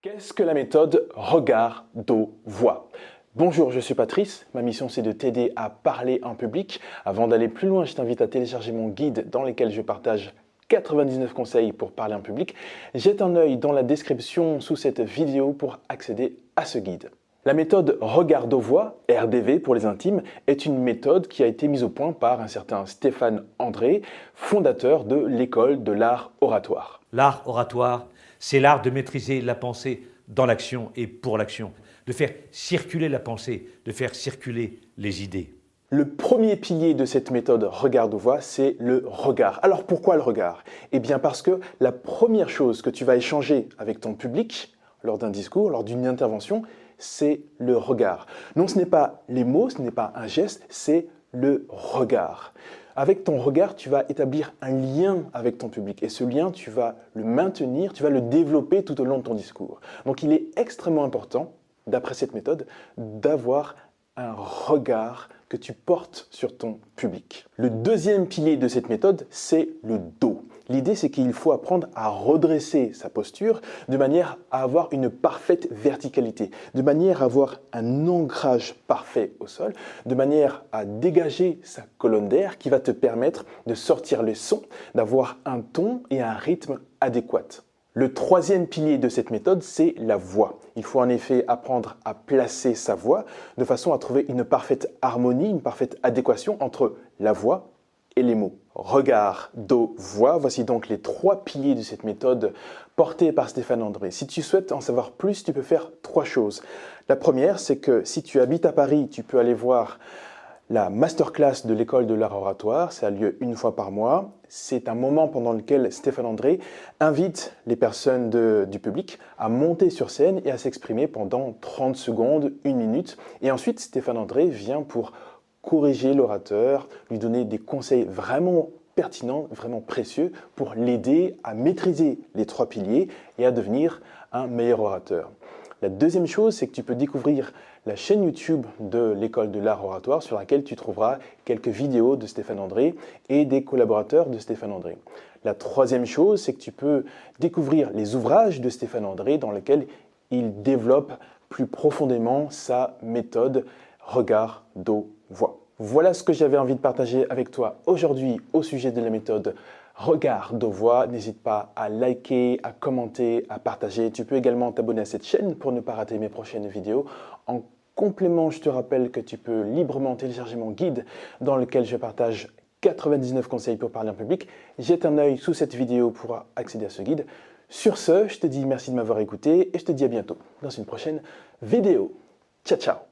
Qu'est-ce que la méthode regard, dos, voix? Bonjour, je suis Patrice. Ma mission, c'est de t'aider à parler en public. Avant d'aller plus loin, je t'invite à télécharger mon guide dans lequel je partage 99 conseils pour parler en public. Jette un œil dans la description sous cette vidéo pour accéder à ce guide. La méthode regard, dos, voix, RDV pour les intimes, est une méthode qui a été mise au point par un certain Stéphane André, fondateur de l'école de l'art oratoire. L'art oratoire, c'est l'art de maîtriser la pensée dans l'action et pour l'action, de faire circuler la pensée, de faire circuler les idées. Le premier pilier de cette méthode regard, dos, voix, c'est le regard. Alors pourquoi le regard? Eh bien parce que la première chose que tu vas échanger avec ton public lors d'un discours, lors d'une intervention, c'est le regard. Non, ce n'est pas les mots, ce n'est pas un geste, c'est le regard. Avec ton regard, tu vas établir un lien avec ton public et ce lien, tu vas le maintenir, tu vas le développer tout au long de ton discours. Donc il est extrêmement important, d'après cette méthode, d'avoir un regard que tu portes sur ton public. Le deuxième pilier de cette méthode, c'est le dos. L'idée, c'est qu'il faut apprendre à redresser sa posture de manière à avoir une parfaite verticalité, de manière à avoir un ancrage parfait au sol, de manière à dégager sa colonne d'air qui va te permettre de sortir les sons, d'avoir un ton et un rythme adéquat. Le troisième pilier de cette méthode, c'est la voix. Il faut en effet apprendre à placer sa voix de façon à trouver une parfaite harmonie, une parfaite adéquation entre la voix et les mots. Regard, dos, voix, voici donc les trois piliers de cette méthode portée par Stéphane André. Si tu souhaites en savoir plus, tu peux faire trois choses. La première, c'est que si tu habites à Paris, tu peux aller voir la masterclass de l'école de l'art oratoire. Ça a lieu une fois par mois. C'est un moment pendant lequel Stéphane André invite les personnes du public à monter sur scène et à s'exprimer pendant 30 secondes, 1 minute. Et ensuite, Stéphane André vient pour corriger l'orateur, lui donner des conseils vraiment pertinents, vraiment précieux pour l'aider à maîtriser les trois piliers et à devenir un meilleur orateur. La deuxième chose, c'est que tu peux découvrir la chaîne YouTube de l'école de l'art oratoire sur laquelle tu trouveras quelques vidéos de Stéphane André et des collaborateurs de Stéphane André. La troisième chose, c'est que tu peux découvrir les ouvrages de Stéphane André dans lesquels il développe plus profondément sa méthode regard, dos, voix. Voilà ce que j'avais envie de partager avec toi aujourd'hui au sujet de la méthode regard, dos, voix. N'hésite pas à liker, à commenter, à partager. Tu peux également t'abonner à cette chaîne pour ne pas rater mes prochaines vidéos. En complément, je te rappelle que tu peux librement télécharger mon guide dans lequel je partage 99 conseils pour parler en public. Jette un œil sous cette vidéo pour accéder à ce guide. Sur ce, je te dis merci de m'avoir écouté et je te dis à bientôt dans une prochaine vidéo. Ciao, ciao!